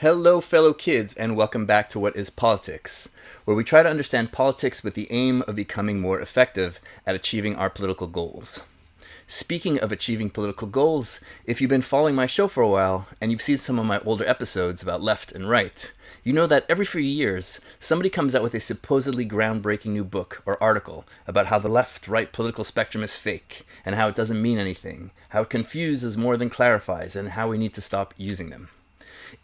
Hello, fellow kids, and welcome back to What is Politics, where we try to understand politics with the aim of becoming more effective at achieving our political goals. Speaking of achieving political goals, if you've been following my show for a while, and you've seen some of my older episodes about left and right, you know that every few years, somebody comes out with a supposedly groundbreaking new book or article about how the left-right political spectrum is fake, and how it doesn't mean anything, how it confuses more than clarifies, and how we need to stop using them.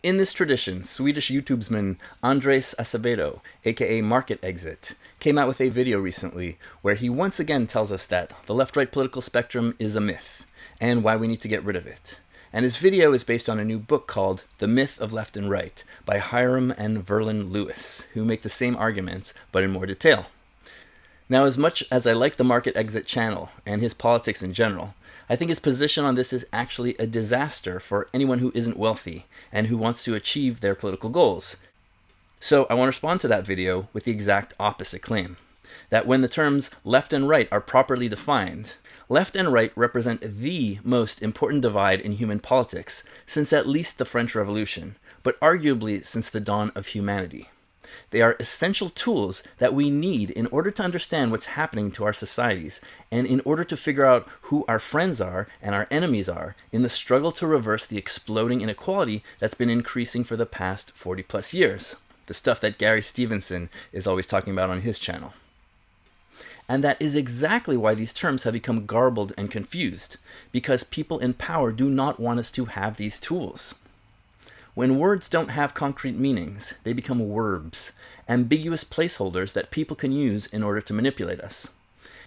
In this tradition, Swedish YouTubesman Andres Acevedo, aka Market Exit, came out with a video recently where he once again tells us that the left-right political spectrum is a myth, and why we need to get rid of it. And his video is based on a new book called The Myth of Left and Right by Hiram and Verlin Lewis, who make the same arguments but in more detail. Now, as much as I like the Market Exit channel and his politics in general, I think his position on this is actually a disaster for anyone who isn't wealthy and who wants to achieve their political goals. So I want to respond to that video with the exact opposite claim, that when the terms left and right are properly defined, left and right represent the most important divide in human politics since at least the French Revolution, but arguably since the dawn of humanity. They are essential tools that we need in order to understand what's happening to our societies and in order to figure out who our friends are and our enemies are in the struggle to reverse the exploding inequality that's been increasing for the past 40 plus years. The stuff that Gary Stevenson is always talking about on his channel. And that is exactly why these terms have become garbled and confused, because people in power do not want us to have these tools. When words don't have concrete meanings, they become verbs, ambiguous placeholders that people can use in order to manipulate us.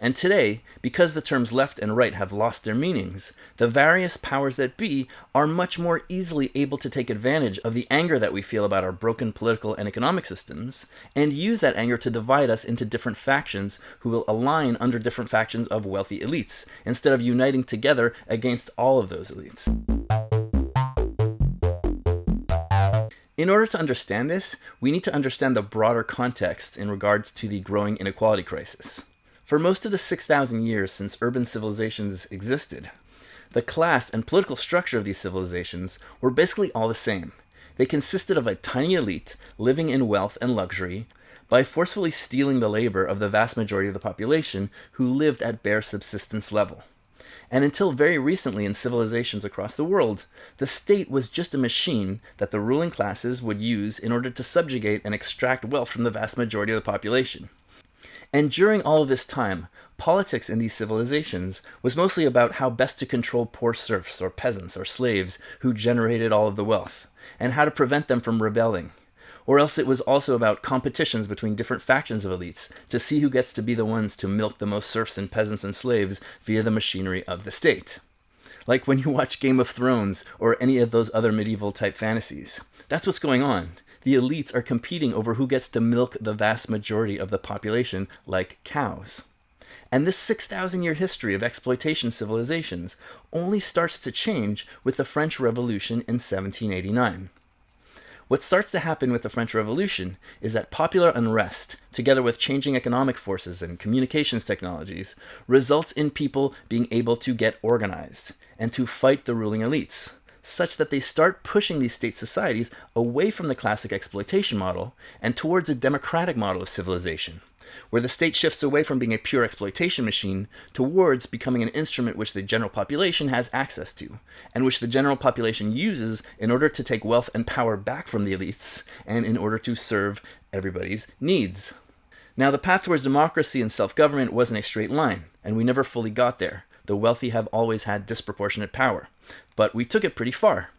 And today, because the terms left and right have lost their meanings, the various powers that be are much more easily able to take advantage of the anger that we feel about our broken political and economic systems, and use that anger to divide us into different factions who will align under different factions of wealthy elites, instead of uniting together against all of those elites. In order to understand this, we need to understand the broader context in regards to the growing inequality crisis. For most of the 6,000 years since urban civilizations existed, the class and political structure of these civilizations were basically all the same. They consisted of a tiny elite living in wealth and luxury by forcefully stealing the labor of the vast majority of the population who lived at bare subsistence level. And until very recently in civilizations across the world, the state was just a machine that the ruling classes would use in order to subjugate and extract wealth from the vast majority of the population. And during all of this time, politics in these civilizations was mostly about how best to control poor serfs or peasants or slaves who generated all of the wealth, and how to prevent them from rebelling. Or else it was also about competitions between different factions of elites to see who gets to be the ones to milk the most serfs and peasants and slaves via the machinery of the state. Like when you watch Game of Thrones or any of those other medieval type fantasies. That's what's going on. The elites are competing over who gets to milk the vast majority of the population like cows. And this 6,000-year history of exploitation civilizations only starts to change with the French Revolution in 1789. What starts to happen with the French Revolution is that popular unrest, together with changing economic forces and communications technologies, results in people being able to get organized and to fight the ruling elites, such that they start pushing these state societies away from the classic exploitation model and towards a democratic model of civilization, where the state shifts away from being a pure exploitation machine towards becoming an instrument which the general population has access to, and which the general population uses in order to take wealth and power back from the elites, and in order to serve everybody's needs. Now, the path towards democracy and self-government wasn't a straight line, and we never fully got there. The wealthy have always had disproportionate power, but we took it pretty far.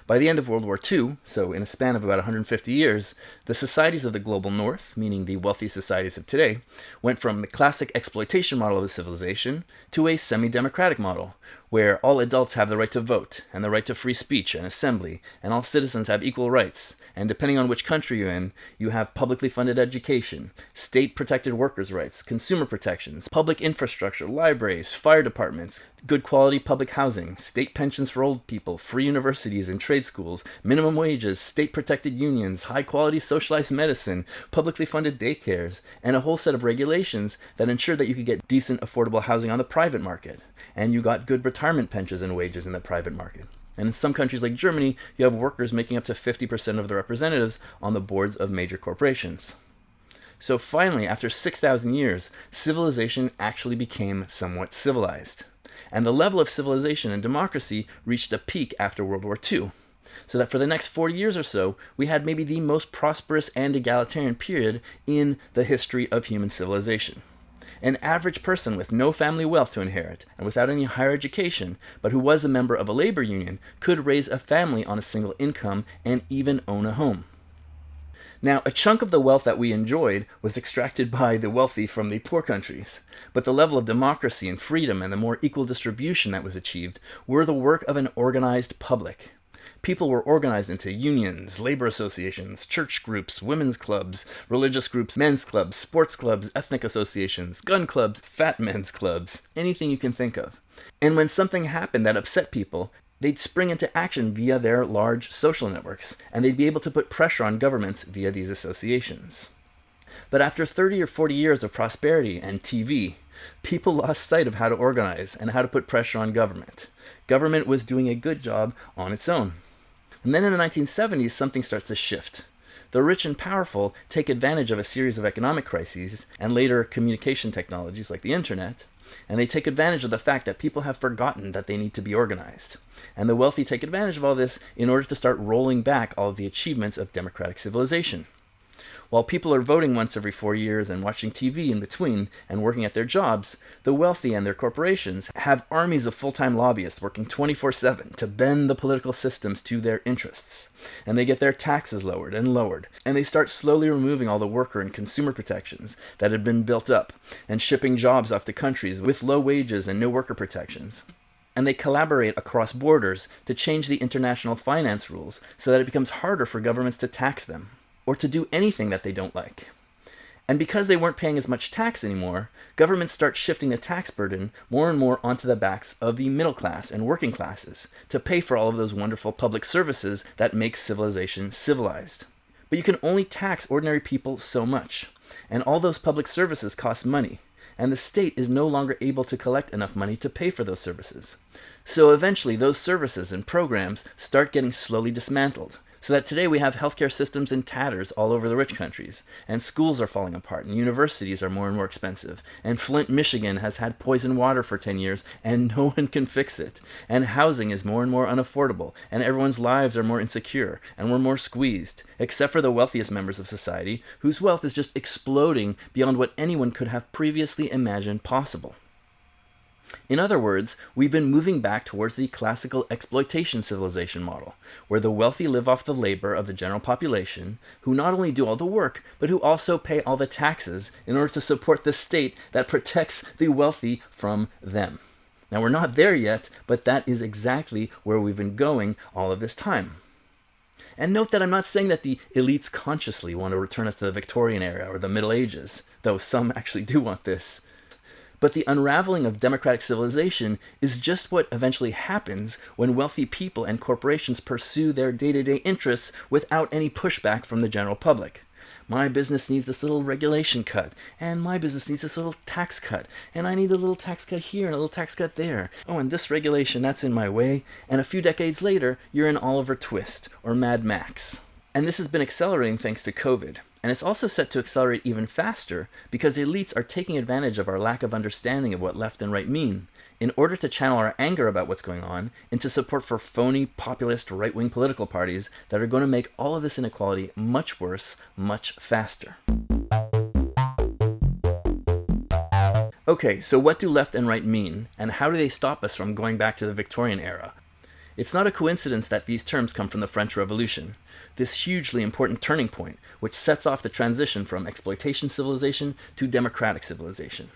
By the end of World War II, so in a span of about 150 years, the societies of the global north, meaning the wealthy societies of today, went from the classic exploitation model of a civilization to a semi-democratic model, where all adults have the right to vote, and the right to free speech and assembly, and all citizens have equal rights, and depending on which country you're in, you have publicly funded education, state-protected workers' rights, consumer protections, public infrastructure, libraries, fire departments, good quality public housing, state pensions for old people, free universities and trade schools, minimum wages, state-protected unions, high-quality socialized medicine, publicly funded daycares, and a whole set of regulations that ensured that you could get decent, affordable housing on the private market, and you got good retirement pensions and wages in the private market. And in some countries like Germany, you have workers making up to 50% of the representatives on the boards of major corporations. So finally, after 6,000 years, civilization actually became somewhat civilized. And the level of civilization and democracy reached a peak after World War II. So that for the next 40 years or so, we had maybe the most prosperous and egalitarian period in the history of human civilization. An average person with no family wealth to inherit and without any higher education, but who was a member of a labor union, could raise a family on a single income and even own a home. Now, a chunk of the wealth that we enjoyed was extracted by the wealthy from the poor countries, but the level of democracy and freedom and the more equal distribution that was achieved were the work of an organized public. People were organized into unions, labor associations, church groups, women's clubs, religious groups, men's clubs, sports clubs, ethnic associations, gun clubs, fat men's clubs, anything you can think of. And when something happened that upset people, they'd spring into action via their large social networks, and they'd be able to put pressure on governments via these associations. But after 30 or 40 years of prosperity and TV, people lost sight of how to organize and how to put pressure on government. Government was doing a good job on its own. And then in the 1970s, something starts to shift. The rich and powerful take advantage of a series of economic crises and later communication technologies like the internet, and they take advantage of the fact that people have forgotten that they need to be organized. And the wealthy take advantage of all this in order to start rolling back all of the achievements of democratic civilization. While people are voting once every 4 years and watching TV in between and working at their jobs, the wealthy and their corporations have armies of full-time lobbyists working 24/7 to bend the political systems to their interests. And they get their taxes lowered, and they start slowly removing all the worker and consumer protections that had been built up, and shipping jobs off to countries with low wages and no worker protections. And they collaborate across borders to change the international finance rules so that it becomes harder for governments to tax them, or to do anything that they don't like. And because they weren't paying as much tax anymore, governments start shifting the tax burden more and more onto the backs of the middle class and working classes to pay for all of those wonderful public services that make civilization civilized. But you can only tax ordinary people so much, and all those public services cost money, and the state is no longer able to collect enough money to pay for those services. So eventually those services and programs start getting slowly dismantled, so that today we have healthcare systems in tatters all over the rich countries, and schools are falling apart, and universities are more and more expensive, and Flint, Michigan has had poison water for 10 years, and no one can fix it, and housing is more and more unaffordable, and everyone's lives are more insecure, and we're more squeezed, except for the wealthiest members of society, whose wealth is just exploding beyond what anyone could have previously imagined possible. In other words, we've been moving back towards the classical exploitation civilization model, where the wealthy live off the labor of the general population, who not only do all the work, but who also pay all the taxes in order to support the state that protects the wealthy from them. Now, we're not there yet, but that is exactly where we've been going all of this time. And note that I'm not saying that the elites consciously want to return us to the Victorian era or the Middle Ages, though some actually do want this. But the unraveling of democratic civilization is just what eventually happens when wealthy people and corporations pursue their day-to-day interests without any pushback from the general public. My business needs this little regulation cut, and my business needs this little tax cut, and I need a little tax cut here and a little tax cut there. Oh, and this regulation, that's in my way. And a few decades later, you're in Oliver Twist or Mad Max. And this has been accelerating thanks to COVID. And it's also set to accelerate even faster because elites are taking advantage of our lack of understanding of what left and right mean in order to channel our anger about what's going on into support for phony, populist, right-wing political parties that are going to make all of this inequality much worse, much faster. Okay, so what do left and right mean, and how do they stop us from going back to the Victorian era? It's not a coincidence that these terms come from the French Revolution, this hugely important turning point which sets off the transition from exploitation civilization to democratic civilization.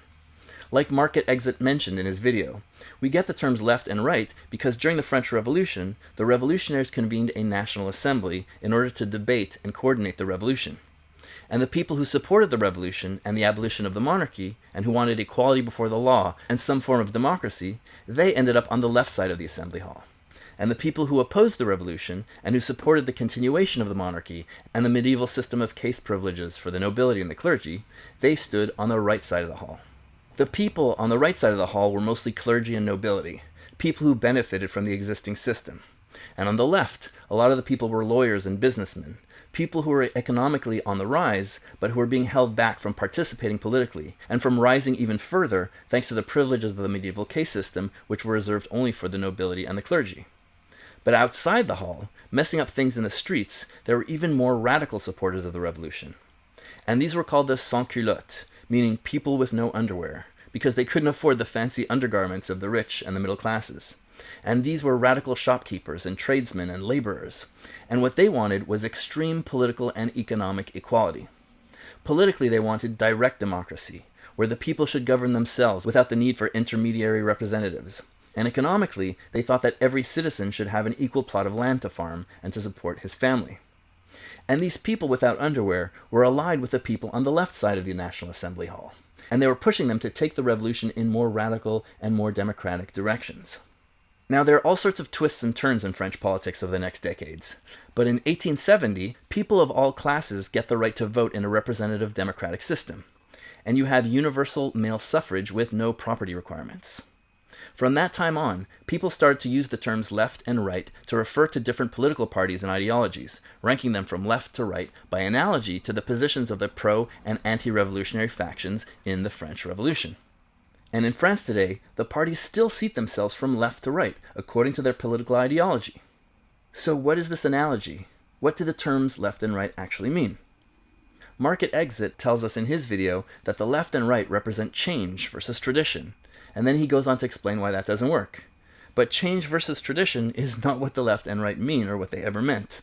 Like Market Exit mentioned in his video, we get the terms left and right because during the French Revolution, the revolutionaries convened a national assembly in order to debate and coordinate the revolution. And the people who supported the revolution and the abolition of the monarchy, and who wanted equality before the law and some form of democracy, they ended up on the left side of the assembly hall. And the people who opposed the revolution and who supported the continuation of the monarchy and the medieval system of caste privileges for the nobility and the clergy, they stood on the right side of the hall. The people on the right side of the hall were mostly clergy and nobility, people who benefited from the existing system. And on the left, a lot of the people were lawyers and businessmen, people who were economically on the rise, but who were being held back from participating politically, and from rising even further thanks to the privileges of the medieval caste system, which were reserved only for the nobility and the clergy. But outside the hall, messing up things in the streets, there were even more radical supporters of the revolution. And these were called the sans-culottes, meaning people with no underwear, because they couldn't afford the fancy undergarments of the rich and the middle classes. And these were radical shopkeepers and tradesmen and laborers. And what they wanted was extreme political and economic equality. Politically, they wanted direct democracy, where the people should govern themselves without the need for intermediary representatives. And economically, they thought that every citizen should have an equal plot of land to farm and to support his family. And these people without underwear were allied with the people on the left side of the National Assembly Hall. And they were pushing them to take the revolution in more radical and more democratic directions. Now, there are all sorts of twists and turns in French politics over the next decades. But in 1870, people of all classes get the right to vote in a representative democratic system. And you have universal male suffrage with no property requirements. From that time on, people started to use the terms left and right to refer to different political parties and ideologies, ranking them from left to right by analogy to the positions of the pro- and anti-revolutionary factions in the French Revolution. And in France today, the parties still seat themselves from left to right, according to their political ideology. So what is this analogy? What do the terms left and right actually mean? Market Exit tells us in his video that the left and right represent change versus tradition, and then he goes on to explain why that doesn't work. But change versus tradition is not what the left and right mean or what they ever meant.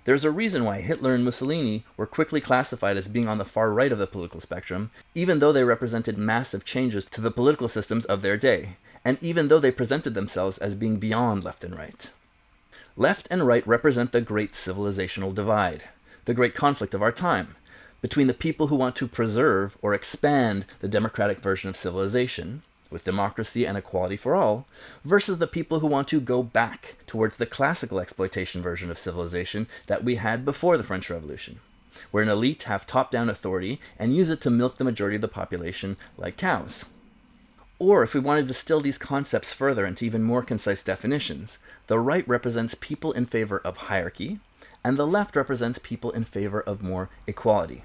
There's a reason why Hitler and Mussolini were quickly classified as being on the far right of the political spectrum, even though they represented massive changes to the political systems of their day, and even though they presented themselves as being beyond left and right. Left and right represent the great civilizational divide, the great conflict of our time, between the people who want to preserve or expand the democratic version of civilization, with democracy and equality for all, versus the people who want to go back towards the classical exploitation version of civilization that we had before the French Revolution, where an elite have top-down authority and use it to milk the majority of the population like cows. Or if we want to distill these concepts further into even more concise definitions, the right represents people in favor of hierarchy, and the left represents people in favor of more equality.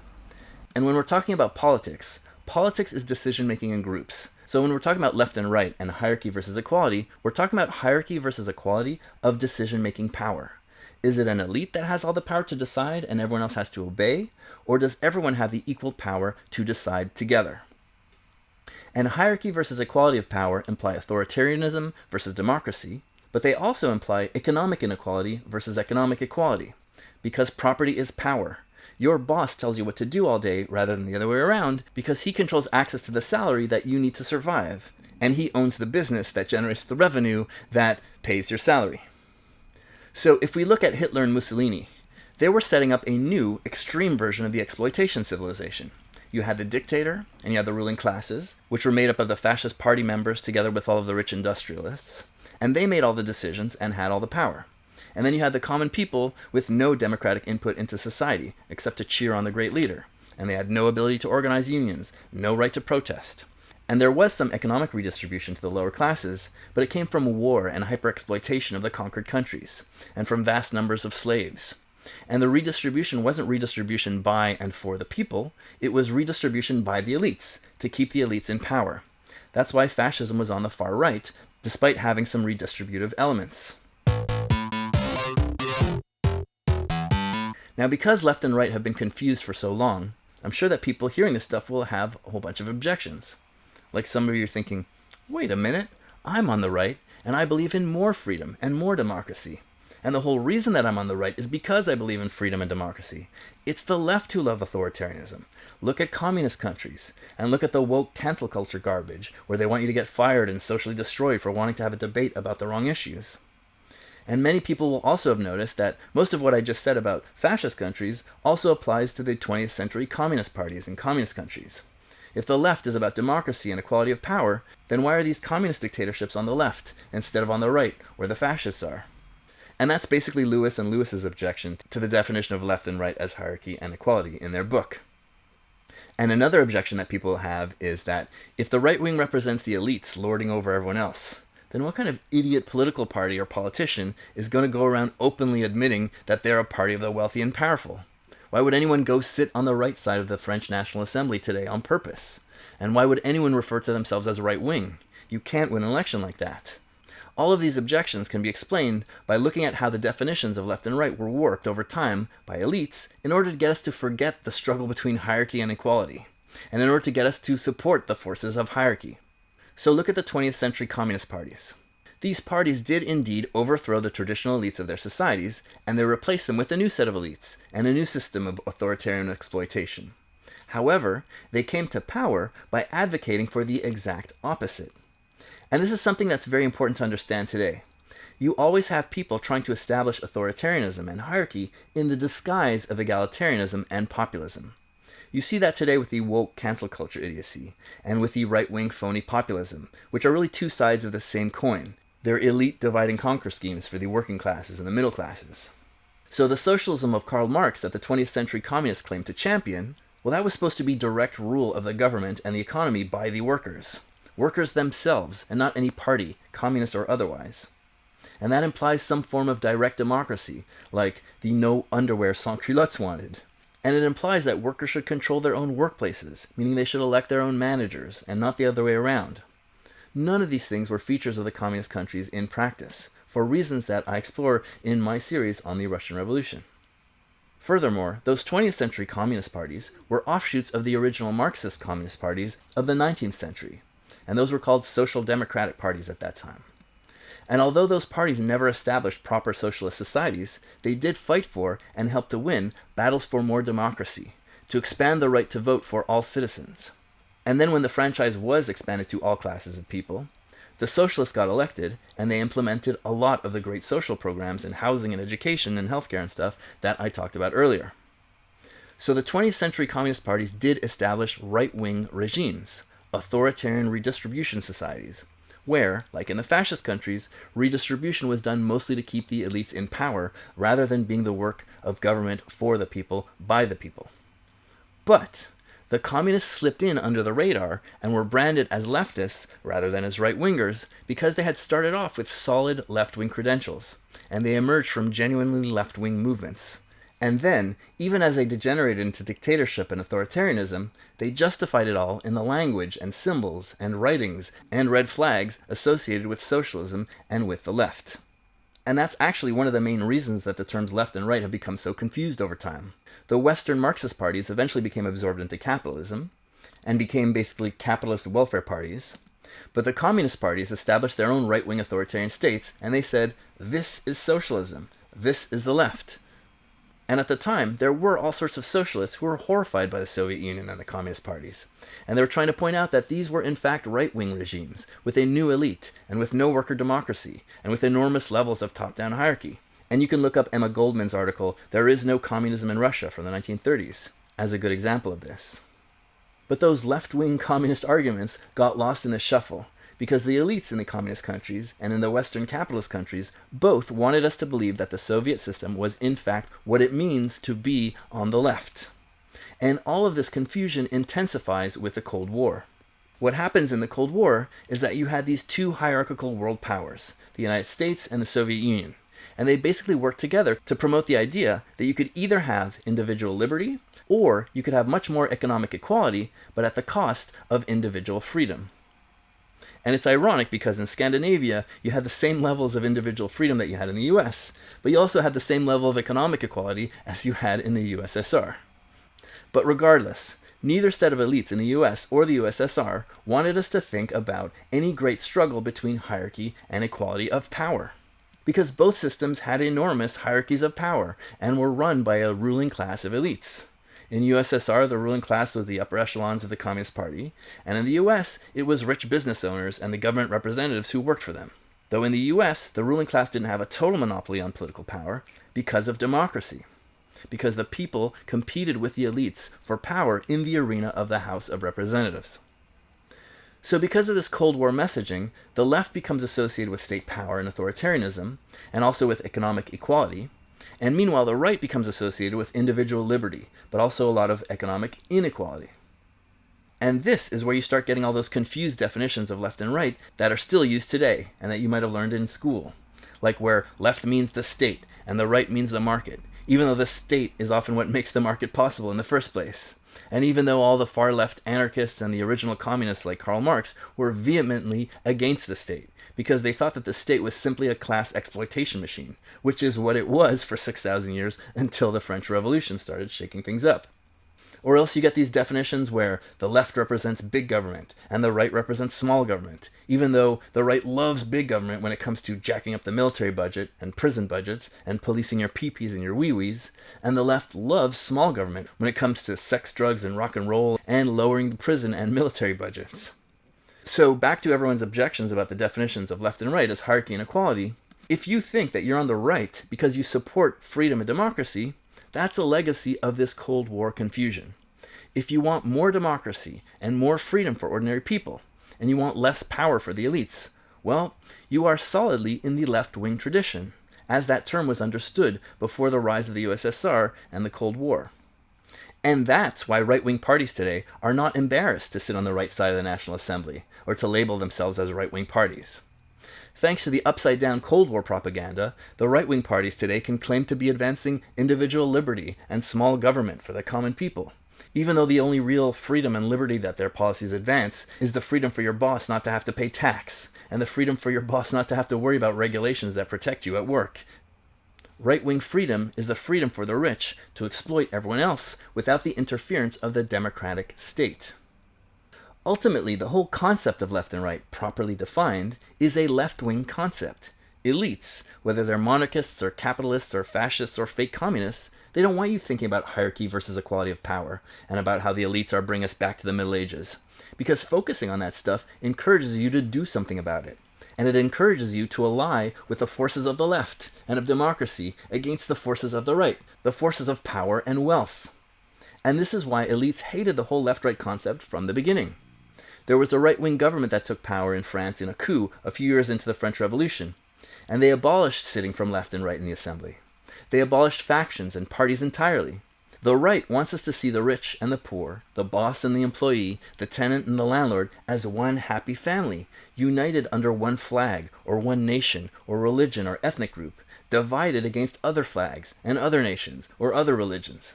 And when we're talking about politics, politics is decision-making in groups. So when we're talking about left and right and hierarchy versus equality, we're talking about hierarchy versus equality of decision-making power. Is it an elite that has all the power to decide and everyone else has to obey? Or does everyone have the equal power to decide together? And hierarchy versus equality of power imply authoritarianism versus democracy, but they also imply economic inequality versus economic equality, because property is power. Your boss tells you what to do all day rather than the other way around because he controls access to the salary that you need to survive, and he owns the business that generates the revenue that pays your salary. So if we look at Hitler and Mussolini, they were setting up a new, extreme version of the exploitation civilization. You had the dictator, and you had the ruling classes, which were made up of the fascist party members together with all of the rich industrialists, and they made all the decisions and had all the power. And then you had the common people with no democratic input into society, except to cheer on the great leader. And they had no ability to organize unions, no right to protest. And there was some economic redistribution to the lower classes, but it came from war and hyper-exploitation of the conquered countries, and from vast numbers of slaves. And the redistribution wasn't redistribution by and for the people, it was redistribution by the elites, to keep the elites in power. That's why fascism was on the far right, despite having some redistributive elements. Now, because left and right have been confused for so long, I'm sure that people hearing this stuff will have a whole bunch of objections. Like some of you are thinking, wait a minute, I'm on the right, and I believe in more freedom and more democracy. And the whole reason that I'm on the right is because I believe in freedom and democracy. It's the left who love authoritarianism. Look at communist countries, and look at the woke cancel culture garbage, where they want you to get fired and socially destroyed for wanting to have a debate about the wrong issues. And many people will also have noticed that most of what I just said about fascist countries also applies to the 20th century communist parties in communist countries. If the left is about democracy and equality of power, then why are these communist dictatorships on the left instead of on the right, where the fascists are? And that's basically Lewis and Lewis's objection to the definition of left and right as hierarchy and equality in their book. And another objection that people have is that if the right wing represents the elites lording over everyone else, then what kind of idiot political party or politician is going to go around openly admitting that they're a party of the wealthy and powerful? Why would anyone go sit on the right side of the French National Assembly today on purpose? And why would anyone refer to themselves as right-wing? You can't win an election like that. All of these objections can be explained by looking at how the definitions of left and right were warped over time by elites in order to get us to forget the struggle between hierarchy and equality, and in order to get us to support the forces of hierarchy. So look at the 20th century communist parties. These parties did indeed overthrow the traditional elites of their societies, and they replaced them with a new set of elites and a new system of authoritarian exploitation. However, they came to power by advocating for the exact opposite. And this is something that's very important to understand today. You always have people trying to establish authoritarianism and hierarchy in the disguise of egalitarianism and populism. You see that today with the woke cancel culture idiocy, and with the right-wing phony populism, which are really two sides of the same coin. They're elite divide and conquer schemes for the working classes and the middle classes. So the socialism of Karl Marx that the 20th century communists claimed to champion, well, that was supposed to be direct rule of the government and the economy by the workers. Workers themselves, and not any party, communist or otherwise. And that implies some form of direct democracy, like the no underwear sans culottes wanted. And it implies that workers should control their own workplaces, meaning they should elect their own managers, and not the other way around. None of these things were features of the communist countries in practice, for reasons that I explore in my series on the Russian Revolution. Furthermore, those 20th century communist parties were offshoots of the original Marxist communist parties of the 19th century, and those were called social democratic parties at that time. And although those parties never established proper socialist societies, they did fight for and help to win battles for more democracy, to expand the right to vote for all citizens. And then when the franchise was expanded to all classes of people, the socialists got elected, and they implemented a lot of the great social programs in housing and education and healthcare and stuff that I talked about earlier. So the 20th century communist parties did establish right-wing regimes, authoritarian redistribution societies, where, like in the fascist countries, redistribution was done mostly to keep the elites in power rather than being the work of government for the people, by the people. But the communists slipped in under the radar and were branded as leftists rather than as right-wingers because they had started off with solid left-wing credentials, and they emerged from genuinely left-wing movements. And then, even as they degenerated into dictatorship and authoritarianism, they justified it all in the language and symbols and writings and red flags associated with socialism and with the left. And that's actually one of the main reasons that the terms left and right have become so confused over time. The Western Marxist parties eventually became absorbed into capitalism and became basically capitalist welfare parties. But the communist parties established their own right-wing authoritarian states, and they said, this is socialism, this is the left. And at the time, there were all sorts of socialists who were horrified by the Soviet Union and the communist parties. And they were trying to point out that these were in fact right-wing regimes, with a new elite, and with no worker democracy, and with enormous levels of top-down hierarchy. And you can look up Emma Goldman's article, There Is No Communism in Russia, from the 1930s, as a good example of this. But those left-wing communist arguments got lost in the shuffle, because the elites in the communist countries and in the Western capitalist countries both wanted us to believe that the Soviet system was in fact what it means to be on the left. And all of this confusion intensifies with the Cold War. What happens in the Cold War is that you had these two hierarchical world powers, the United States and the Soviet Union, and they basically worked together to promote the idea that you could either have individual liberty, or you could have much more economic equality, but at the cost of individual freedom. And it's ironic because in Scandinavia, you had the same levels of individual freedom that you had in the US, but you also had the same level of economic equality as you had in the USSR. But regardless, neither set of elites in the US or the USSR wanted us to think about any great struggle between hierarchy and equality of power, because both systems had enormous hierarchies of power and were run by a ruling class of elites. In USSR, the ruling class was the upper echelons of the Communist Party, and in the US, it was rich business owners and the government representatives who worked for them. Though in the US, the ruling class didn't have a total monopoly on political power because of democracy, because the people competed with the elites for power in the arena of the House of Representatives. So because of this Cold War messaging, the left becomes associated with state power and authoritarianism, and also with economic equality, and meanwhile the right becomes associated with individual liberty, but also a lot of economic inequality. And this is where you start getting all those confused definitions of left and right that are still used today and that you might have learned in school. Like where left means the state and the right means the market, even though the state is often what makes the market possible in the first place. And even though all the far left anarchists and the original communists like Karl Marx were vehemently against the state, because they thought that the state was simply a class exploitation machine, which is what it was for 6,000 years until the French Revolution started shaking things up. Or else you get these definitions where the left represents big government and the right represents small government, even though the right loves big government when it comes to jacking up the military budget and prison budgets and policing your pee-pees and your wee-wees, and the left loves small government when it comes to sex, drugs, and rock and roll and lowering the prison and military budgets. So back to everyone's objections about the definitions of left and right as hierarchy and equality, if you think that you're on the right because you support freedom and democracy, that's a legacy of this Cold War confusion. If you want more democracy and more freedom for ordinary people, and you want less power for the elites, well, you are solidly in the left-wing tradition, as that term was understood before the rise of the USSR and the Cold War. And that's why right-wing parties today are not embarrassed to sit on the right side of the National Assembly, or to label themselves as right-wing parties. Thanks to the upside-down Cold War propaganda, the right-wing parties today can claim to be advancing individual liberty and small government for the common people, even though the only real freedom and liberty that their policies advance is the freedom for your boss not to have to pay tax, and the freedom for your boss not to have to worry about regulations that protect you at work. Right-wing freedom is the freedom for the rich to exploit everyone else without the interference of the democratic state. Ultimately, the whole concept of left and right, properly defined, is a left-wing concept. Elites, whether they're monarchists or capitalists or fascists or fake communists, they don't want you thinking about hierarchy versus equality of power and about how the elites are bringing us back to the Middle Ages. Because focusing on that stuff encourages you to do something about it. And it encourages you to ally with the forces of the left and of democracy against the forces of the right, the forces of power and wealth. And this is why elites hated the whole left-right concept from the beginning. There was a right-wing government that took power in France in a coup a few years into the French Revolution, and they abolished sitting from left and right in the assembly. They abolished factions and parties entirely. The right wants us to see the rich and the poor, the boss and the employee, the tenant and the landlord as one happy family, united under one flag, or one nation, or religion, or ethnic group, divided against other flags and other nations, or other religions.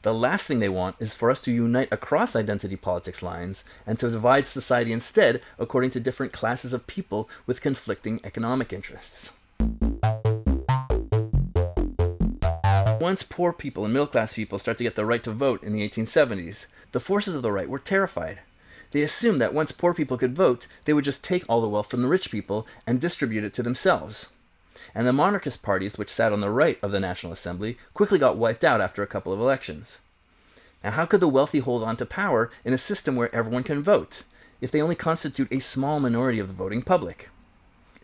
The last thing they want is for us to unite across identity politics lines and to divide society instead according to different classes of people with conflicting economic interests. Once poor people and middle-class people start to get the right to vote in the 1870s, the forces of the right were terrified. They assumed that once poor people could vote, they would just take all the wealth from the rich people and distribute it to themselves. And the monarchist parties, which sat on the right of the National Assembly, quickly got wiped out after a couple of elections. Now, how could the wealthy hold on to power in a system where everyone can vote, if they only constitute a small minority of the voting public?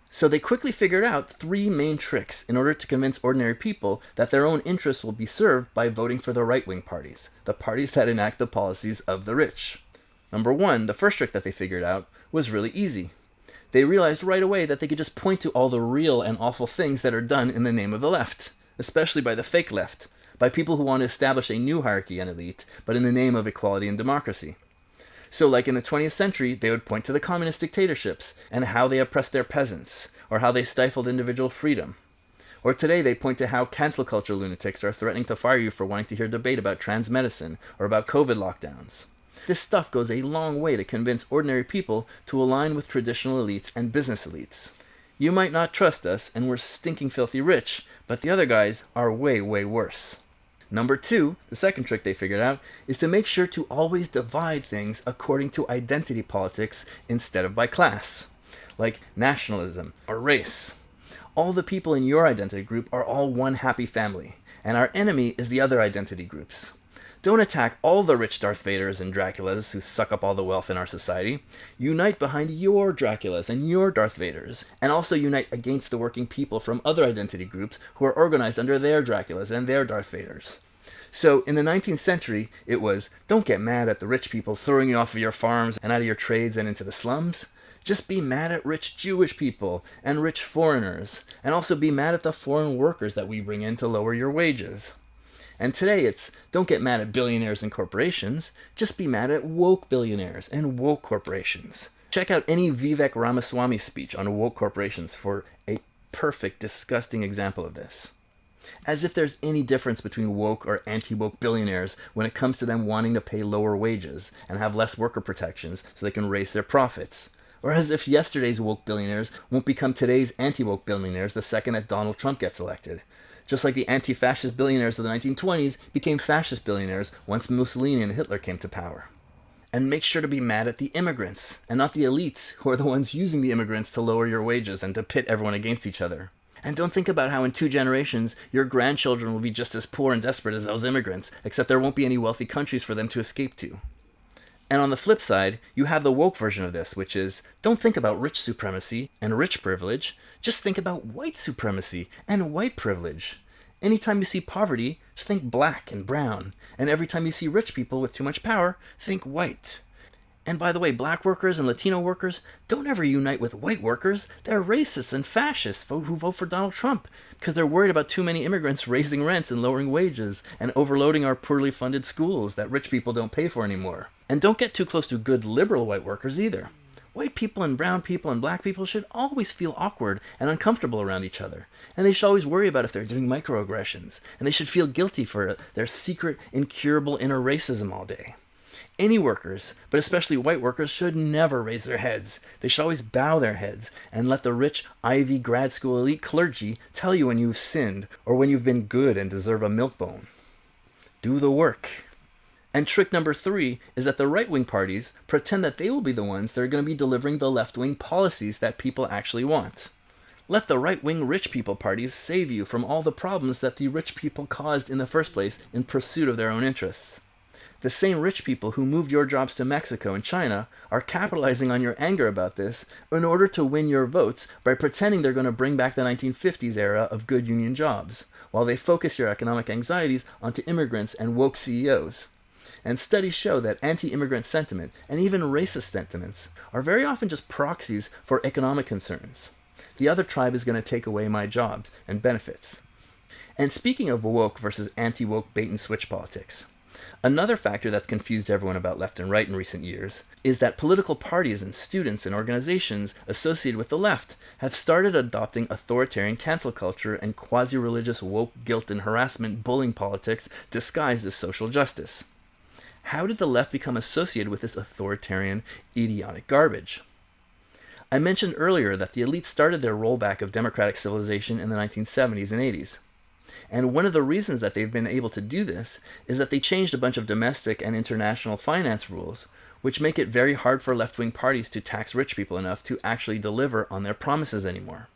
So they quickly figured out three main tricks in order to convince ordinary people that their own interests will be served by voting for the right-wing parties, the parties that enact the policies of the rich. Number one, the first trick that they figured out was really easy. They realized right away that they could just point to all the real and awful things that are done in the name of the left, especially by the fake left, by people who want to establish a new hierarchy and elite, but in the name of equality and democracy. So like in the 20th century, they would point to the communist dictatorships and how they oppressed their peasants, or how they stifled individual freedom. Or today they point to how cancel culture lunatics are threatening to fire you for wanting to hear debate about trans medicine or about COVID lockdowns. This stuff goes a long way to convince ordinary people to align with traditional elites and business elites. You might not trust us, and we're stinking filthy rich, but the other guys are way, way worse. Number two, the second trick they figured out, is to make sure to always divide things according to identity politics instead of by class, like nationalism or race. All the people in your identity group are all one happy family, and our enemy is the other identity groups. Don't attack all the rich Darth Vaders and Draculas who suck up all the wealth in our society. Unite behind your Draculas and your Darth Vaders, and also unite against the working people from other identity groups who are organized under their Draculas and their Darth Vaders. So in the 19th century, it was, don't get mad at the rich people throwing you off of your farms and out of your trades and into the slums. Just be mad at rich Jewish people and rich foreigners, and also be mad at the foreign workers that we bring in to lower your wages. And today it's, don't get mad at billionaires and corporations, just be mad at woke billionaires and woke corporations. Check out any Vivek Ramaswamy speech on woke corporations for a perfect, disgusting example of this. As if there's any difference between woke or anti-woke billionaires when it comes to them wanting to pay lower wages and have less worker protections so they can raise their profits. Or as if yesterday's woke billionaires won't become today's anti-woke billionaires the second that Donald Trump gets elected. Just like the anti-fascist billionaires of the 1920s became fascist billionaires once Mussolini and Hitler came to power. And make sure to be mad at the immigrants, and not the elites, who are the ones using the immigrants to lower your wages and to pit everyone against each other. And don't think about how in 2 generations, your grandchildren will be just as poor and desperate as those immigrants, except there won't be any wealthy countries for them to escape to. And on the flip side, you have the woke version of this, which is, don't think about rich supremacy and rich privilege, just think about white supremacy and white privilege. Anytime you see poverty, just think black and brown. And every time you see rich people with too much power, think white. And by the way, black workers and Latino workers don't ever unite with white workers. They're racists and fascists who vote for Donald Trump because they're worried about too many immigrants raising rents and lowering wages and overloading our poorly funded schools that rich people don't pay for anymore. And don't get too close to good liberal white workers either. White people and brown people and black people should always feel awkward and uncomfortable around each other. And they should always worry about if they're doing microaggressions. And they should feel guilty for their secret, incurable inner racism all day. Any workers, but especially white workers, should never raise their heads. They should always bow their heads and let the rich Ivy grad school elite clergy tell you when you've sinned or when you've been good and deserve a milk bone. Do the work. And trick number 3 is that the right-wing parties pretend that they will be the ones that are going to be delivering the left-wing policies that people actually want. Let the right-wing rich people parties save you from all the problems that the rich people caused in the first place in pursuit of their own interests. The same rich people who moved your jobs to Mexico and China are capitalizing on your anger about this in order to win your votes by pretending they're going to bring back the 1950s era of good union jobs, while they focus your economic anxieties onto immigrants and woke CEOs. And studies show that anti-immigrant sentiment, and even racist sentiments, are very often just proxies for economic concerns. The other tribe is going to take away my jobs and benefits. And speaking of woke versus anti-woke bait-and-switch politics, another factor that's confused everyone about left and right in recent years is that political parties and students and organizations associated with the left have started adopting authoritarian cancel culture and quasi-religious woke guilt and harassment bullying politics disguised as social justice. How did the left become associated with this authoritarian, idiotic garbage? I mentioned earlier that the elites started their rollback of democratic civilization in the 1970s and 80s. And one of the reasons that they've been able to do this is that they changed a bunch of domestic and international finance rules, which make it very hard for left-wing parties to tax rich people enough to actually deliver on their promises anymore.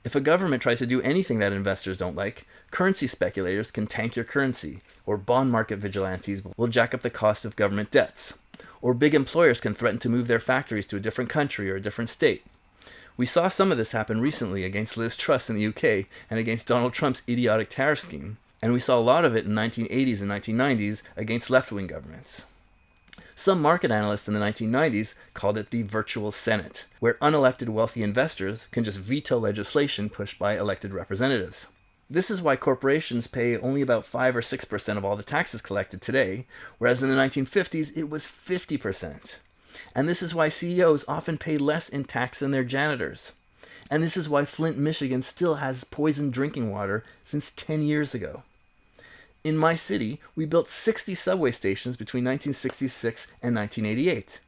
If a government tries to do anything that investors don't like, currency speculators can tank your currency, or bond market vigilantes will jack up the cost of government debts, or big employers can threaten to move their factories to a different country or a different state. We saw some of this happen recently against Liz Truss in the UK and against Donald Trump's idiotic tariff scheme, and we saw a lot of it in the 1980s and 1990s against left-wing governments. Some market analysts in the 1990s called it the virtual Senate, where unelected wealthy investors can just veto legislation pushed by elected representatives. This is why corporations pay only about 5 or 6% of all the taxes collected today, whereas in the 1950s it was 50%. And this is why CEOs often pay less in tax than their janitors. And this is why Flint, Michigan still has poisoned drinking water since 10 years ago. In my city, we built 60 subway stations between 1966 and 1988.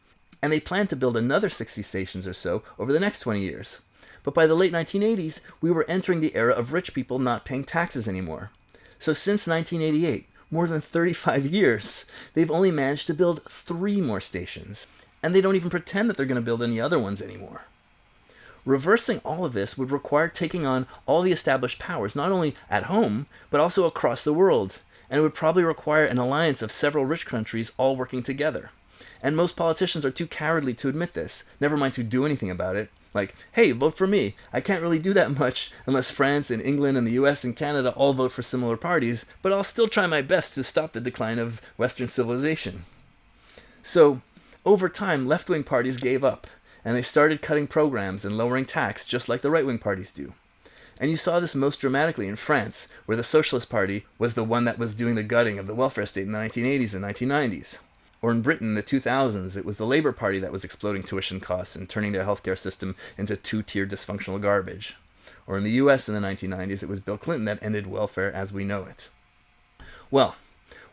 And they plan to build another 60 stations or so over the next 20 years. But by the late 1980s, we were entering the era of rich people not paying taxes anymore. So since 1988, more than 35 years, they've only managed to build 3 more stations. And they don't even pretend that they're going to build any other ones anymore. Reversing all of this would require taking on all the established powers, not only at home, but also across the world. And it would probably require an alliance of several rich countries all working together. And most politicians are too cowardly to admit this, never mind to do anything about it. Like, hey, vote for me. I can't really do that much unless France and England and the US and Canada all vote for similar parties, but I'll still try my best to stop the decline of Western civilization. So, over time, left-wing parties gave up, and they started cutting programs and lowering tax just like the right-wing parties do. And you saw this most dramatically in France, where the Socialist Party was the one that was doing the gutting of the welfare state in the 1980s and 1990s. Or in Britain in the 2000s, it was the Labour Party that was exploding tuition costs and turning their healthcare system into two-tier dysfunctional garbage. Or in the US in the 1990s, it was Bill Clinton that ended welfare as we know it. Well,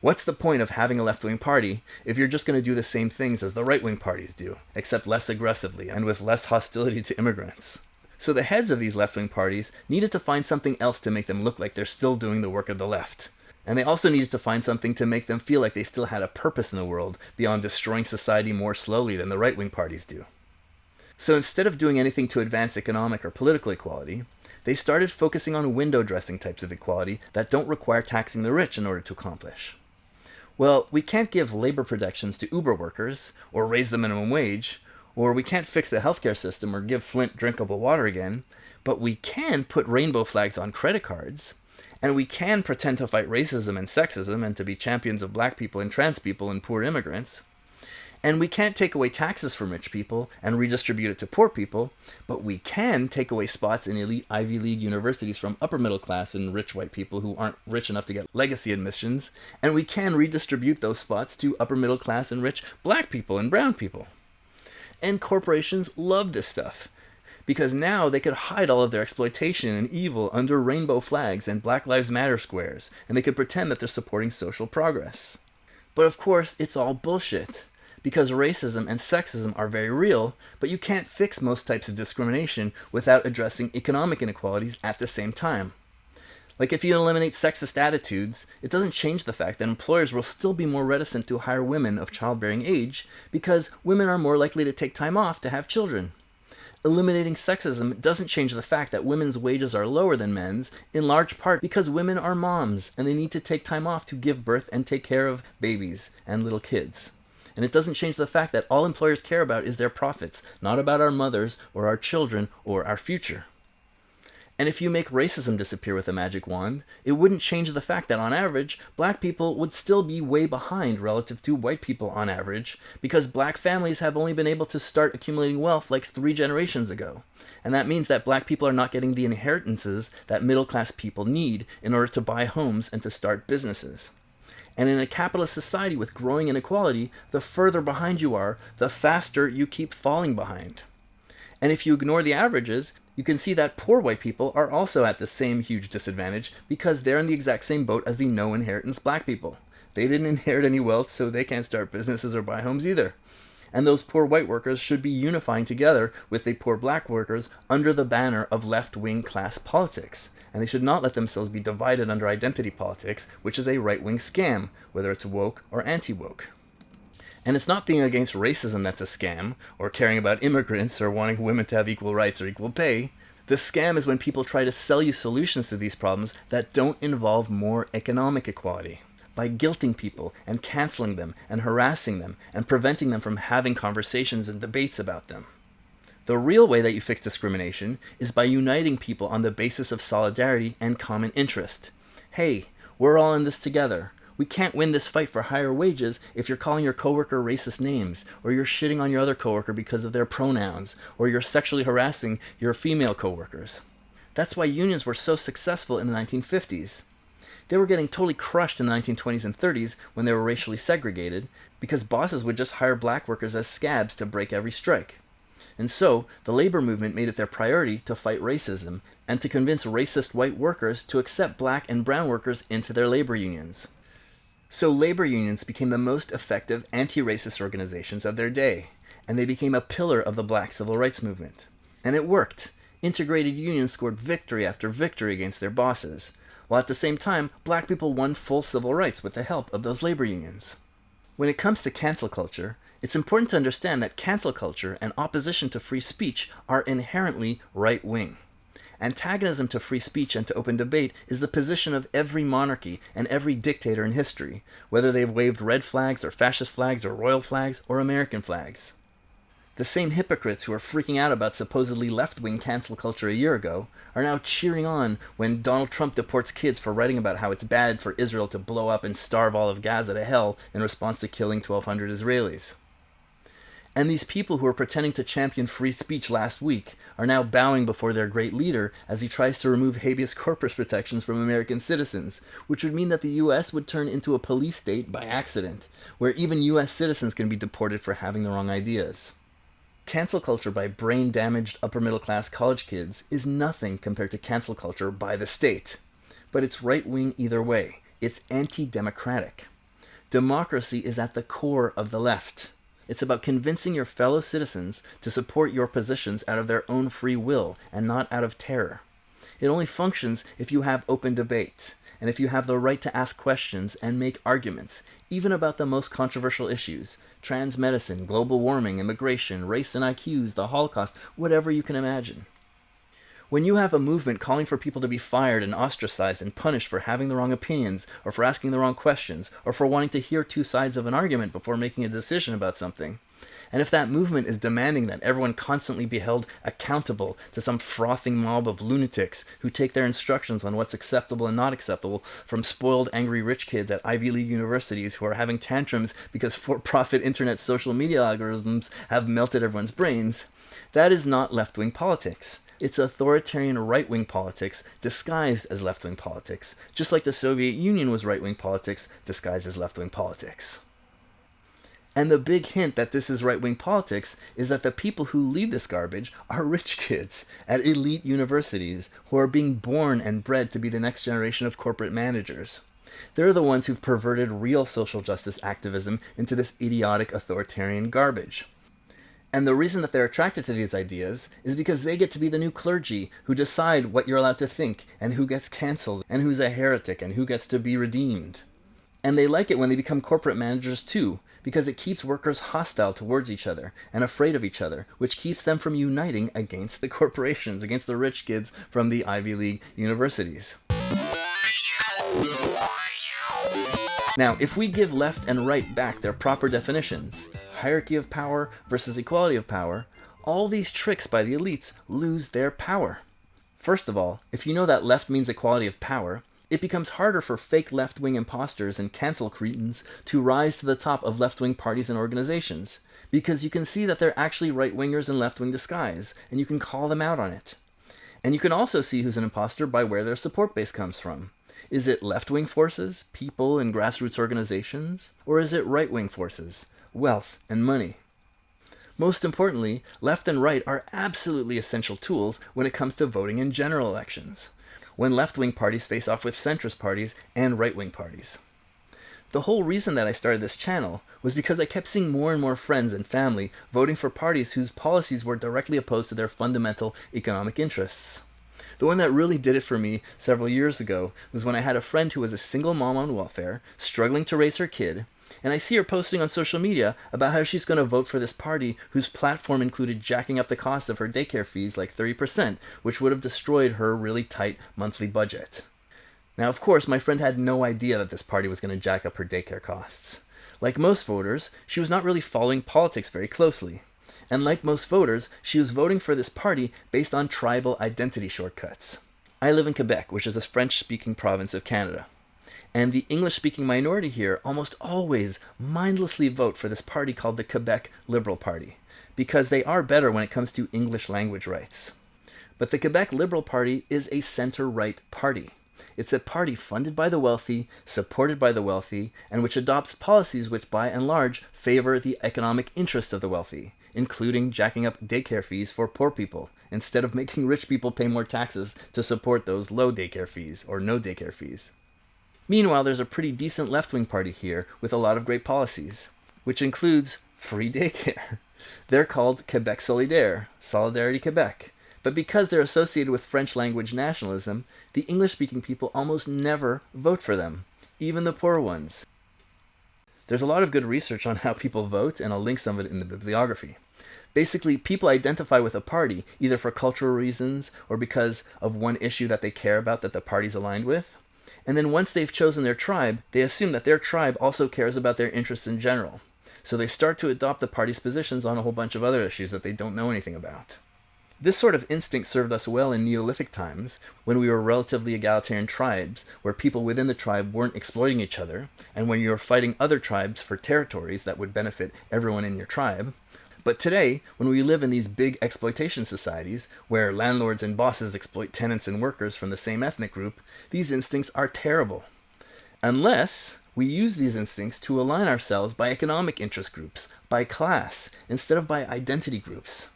what's the point of having a left-wing party if you're just going to do the same things as the right-wing parties do, except less aggressively and with less hostility to immigrants? So the heads of these left-wing parties needed to find something else to make them look like they're still doing the work of the left. And they also needed to find something to make them feel like they still had a purpose in the world beyond destroying society more slowly than the right-wing parties do. So instead of doing anything to advance economic or political equality, they started focusing on window dressing types of equality that don't require taxing the rich in order to accomplish. Well, we can't give labor protections to Uber workers, or raise the minimum wage, or we can't fix the healthcare system or give Flint drinkable water again, but we can put rainbow flags on credit cards, and we can pretend to fight racism and sexism and to be champions of black people and trans people and poor immigrants. And we can't take away taxes from rich people and redistribute it to poor people, but we can take away spots in elite Ivy League universities from upper middle class and rich white people who aren't rich enough to get legacy admissions, and we can redistribute those spots to upper middle class and rich black people and brown people. And corporations love this stuff, because now they could hide all of their exploitation and evil under rainbow flags and Black Lives Matter squares, and they could pretend that they're supporting social progress. But of course, it's all bullshit, because racism and sexism are very real, but you can't fix most types of discrimination without addressing economic inequalities at the same time. Like if you eliminate sexist attitudes, it doesn't change the fact that employers will still be more reticent to hire women of childbearing age because women are more likely to take time off to have children. Eliminating sexism doesn't change the fact that women's wages are lower than men's, in large part because women are moms and they need to take time off to give birth and take care of babies and little kids. And it doesn't change the fact that all employers care about is their profits, not about our mothers or our children or our future. And if you make racism disappear with a magic wand, it wouldn't change the fact that on average, black people would still be way behind relative to white people on average, because black families have only been able to start accumulating wealth like 3 generations ago. And that means that black people are not getting the inheritances that middle-class people need in order to buy homes and to start businesses. And in a capitalist society with growing inequality, the further behind you are, the faster you keep falling behind. And if you ignore the averages, you can see that poor white people are also at the same huge disadvantage because they're in the exact same boat as the no inheritance black people. They didn't inherit any wealth, so they can't start businesses or buy homes either. And those poor white workers should be unifying together with the poor black workers under the banner of left-wing class politics. And they should not let themselves be divided under identity politics, which is a right-wing scam, whether it's woke or anti-woke. And it's not being against racism that's a scam, or caring about immigrants, or wanting women to have equal rights or equal pay. The scam is when people try to sell you solutions to these problems that don't involve more economic equality, by guilting people and canceling them and harassing them and preventing them from having conversations and debates about them. The real way that you fix discrimination is by uniting people on the basis of solidarity and common interest. Hey, we're all in this together. We can't win this fight for higher wages if you're calling your coworker racist names, or you're shitting on your other coworker because of their pronouns, or you're sexually harassing your female coworkers. That's why unions were so successful in the 1950s. They were getting totally crushed in the 1920s and 30s when they were racially segregated, because bosses would just hire black workers as scabs to break every strike. And so, the labor movement made it their priority to fight racism, and to convince racist white workers to accept black and brown workers into their labor unions. So labor unions became the most effective anti-racist organizations of their day, and they became a pillar of the black civil rights movement. And it worked. Integrated unions scored victory after victory against their bosses, while at the same time, black people won full civil rights with the help of those labor unions. When it comes to cancel culture, it's important to understand that cancel culture and opposition to free speech are inherently right-wing. Antagonism to free speech and to open debate is the position of every monarchy and every dictator in history, whether they've waved red flags or fascist flags or royal flags or American flags. The same hypocrites who were freaking out about supposedly left-wing cancel culture a year ago are now cheering on when Donald Trump deports kids for writing about how it's bad for Israel to blow up and starve all of Gaza to hell in response to killing 1,200 Israelis. And these people who were pretending to champion free speech last week are now bowing before their great leader as he tries to remove habeas corpus protections from American citizens, which would mean that the US would turn into a police state by accident, where even US citizens can be deported for having the wrong ideas. Cancel culture by brain-damaged upper-middle-class college kids is nothing compared to cancel culture by the state. But it's right-wing either way. It's anti-democratic. Democracy is at the core of the left. It's about convincing your fellow citizens to support your positions out of their own free will and not out of terror. It only functions if you have open debate, and if you have the right to ask questions and make arguments, even about the most controversial issues: trans medicine, global warming, immigration, race and IQs, the Holocaust, whatever you can imagine. When you have a movement calling for people to be fired and ostracized and punished for having the wrong opinions, or for asking the wrong questions, or for wanting to hear two sides of an argument before making a decision about something, and if that movement is demanding that everyone constantly be held accountable to some frothing mob of lunatics who take their instructions on what's acceptable and not acceptable from spoiled, angry rich kids at Ivy League universities who are having tantrums because for-profit internet social media algorithms have melted everyone's brains, that is not left-wing politics. It's authoritarian right-wing politics disguised as left-wing politics, just like the Soviet Union was right-wing politics disguised as left-wing politics. And the big hint that this is right-wing politics is that the people who lead this garbage are rich kids at elite universities who are being born and bred to be the next generation of corporate managers. They're the ones who've perverted real social justice activism into this idiotic authoritarian garbage. And the reason that they're attracted to these ideas is because they get to be the new clergy who decide what you're allowed to think, and who gets cancelled, and who's a heretic, and who gets to be redeemed. And they like it when they become corporate managers too, because it keeps workers hostile towards each other and afraid of each other, which keeps them from uniting against the corporations, against the rich kids from the Ivy League universities. Now, if we give left and right back their proper definitions, hierarchy of power versus equality of power, all these tricks by the elites lose their power. First of all, if you know that left means equality of power, it becomes harder for fake left-wing imposters and cancel cretins to rise to the top of left-wing parties and organizations, because you can see that they're actually right-wingers in left-wing disguise, and you can call them out on it. And you can also see who's an imposter by where their support base comes from. Is it left-wing forces, people and grassroots organizations, or is it right-wing forces, wealth and money? Most importantly, left and right are absolutely essential tools when it comes to voting in general elections, when left-wing parties face off with centrist parties and right-wing parties. The whole reason that I started this channel was because I kept seeing more and more friends and family voting for parties whose policies were directly opposed to their fundamental economic interests. The one that really did it for me several years ago was when I had a friend who was a single mom on welfare, struggling to raise her kid, and I see her posting on social media about how she's going to vote for this party whose platform included jacking up the cost of her daycare fees like 30%, which would have destroyed her really tight monthly budget. Now, of course, my friend had no idea that this party was going to jack up her daycare costs. Like most voters, she was not really following politics very closely. And like most voters, she was voting for this party based on tribal identity shortcuts. I live in Quebec, which is a French-speaking province of Canada. And the English-speaking minority here almost always mindlessly vote for this party called the Quebec Liberal Party, because they are better when it comes to English language rights. But the Quebec Liberal Party is a center-right party. It's a party funded by the wealthy, supported by the wealthy, and which adopts policies which by and large favor the economic interest of the wealthy, including jacking up daycare fees for poor people, instead of making rich people pay more taxes to support those low daycare fees or no daycare fees. Meanwhile, there's a pretty decent left-wing party here with a lot of great policies, which includes free daycare. They're called Québec Solidaire, Solidarity Quebec. But because they're associated with French language nationalism, the English-speaking people almost never vote for them, even the poor ones. There's a lot of good research on how people vote, and I'll link some of it in the bibliography. Basically, people identify with a party either for cultural reasons or because of one issue that they care about that the party's aligned with. And then once they've chosen their tribe, they assume that their tribe also cares about their interests in general. So they start to adopt the party's positions on a whole bunch of other issues that they don't know anything about. This sort of instinct served us well in Neolithic times, when we were relatively egalitarian tribes, where people within the tribe weren't exploiting each other, and when you were fighting other tribes for territories that would benefit everyone in your tribe. But today, when we live in these big exploitation societies, where landlords and bosses exploit tenants and workers from the same ethnic group, these instincts are terrible. Unless we use these instincts to align ourselves by economic interest groups, by class, instead of by identity groups.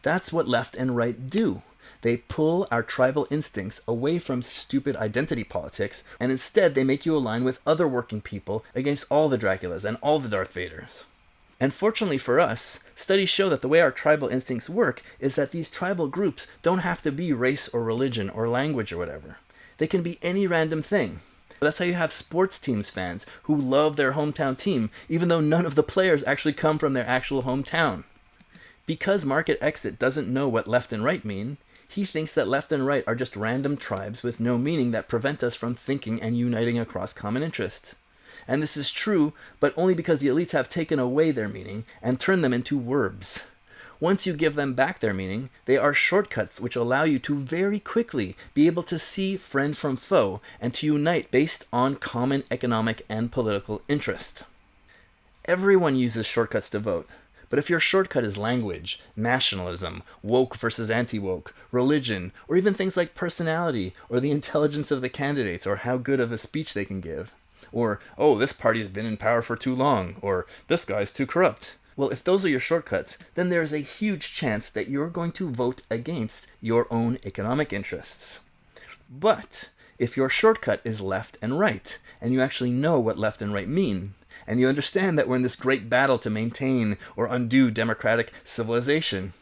That's what left and right do. They pull our tribal instincts away from stupid identity politics, and instead they make you align with other working people against all the Draculas and all the Darth Vaders. And fortunately for us, studies show that the way our tribal instincts work is that these tribal groups don't have to be race or religion or language or whatever. They can be any random thing. That's how you have sports teams fans who love their hometown team, even though none of the players actually come from their actual hometown. Because Market Exit doesn't know what left and right mean, he thinks that left and right are just random tribes with no meaning that prevent us from thinking and uniting across common interest. And this is true, but only because the elites have taken away their meaning and turned them into verbs. Once you give them back their meaning, they are shortcuts which allow you to very quickly be able to see friend from foe and to unite based on common economic and political interest. Everyone uses shortcuts to vote. But if your shortcut is language, nationalism, woke versus anti-woke, religion, or even things like personality, or the intelligence of the candidates, or how good of a speech they can give, or, oh, this party's been in power for too long, or this guy's too corrupt. Well, if those are your shortcuts, then there's a huge chance that you're going to vote against your own economic interests. But if your shortcut is left and right, and you actually know what left and right mean, and you understand that we're in this great battle to maintain or undo democratic civilization,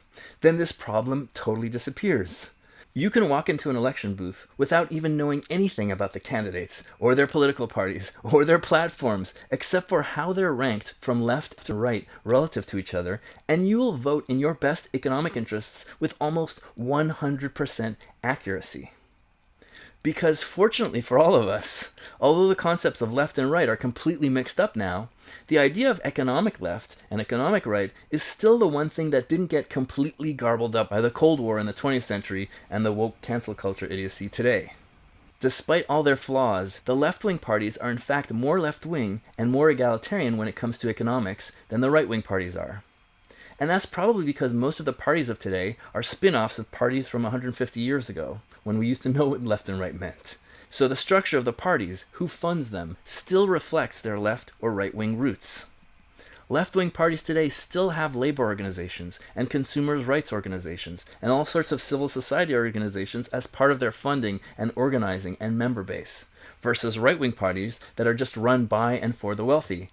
then this problem totally disappears. You can walk into an election booth without even knowing anything about the candidates, or their political parties, or their platforms, except for how they're ranked from left to right relative to each other, and you will vote in your best economic interests with almost 100% accuracy. Because fortunately for all of us, although the concepts of left and right are completely mixed up now, the idea of economic left and economic right is still the one thing that didn't get completely garbled up by the Cold War in the 20th century and the woke cancel culture idiocy today. Despite all their flaws, the left-wing parties are in fact more left-wing and more egalitarian when it comes to economics than the right-wing parties are. And that's probably because most of the parties of today are spin-offs of parties from 150 years ago, when we used to know what left and right meant. So the structure of the parties, who funds them, still reflects their left or right-wing roots. Left-wing parties today still have labor organizations and consumers' rights organizations and all sorts of civil society organizations as part of their funding and organizing and member base, versus right-wing parties that are just run by and for the wealthy.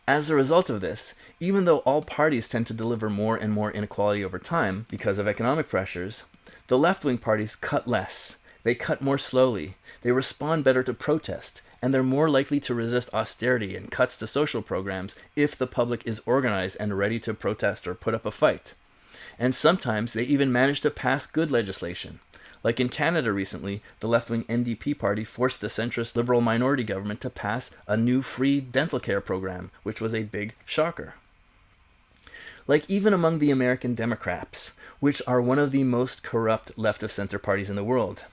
As a result of this, even though all parties tend to deliver more and more inequality over time because of economic pressures, the left-wing parties cut less. They cut more slowly. They respond better to protest, and they're more likely to resist austerity and cuts to social programs if the public is organized and ready to protest or put up a fight. And sometimes they even manage to pass good legislation. Like in Canada recently, the left-wing NDP party forced the centrist Liberal minority government to pass a new free dental care program, which was a big shocker. Like even among the American Democrats, which are one of the most corrupt left-of-center parties in the world.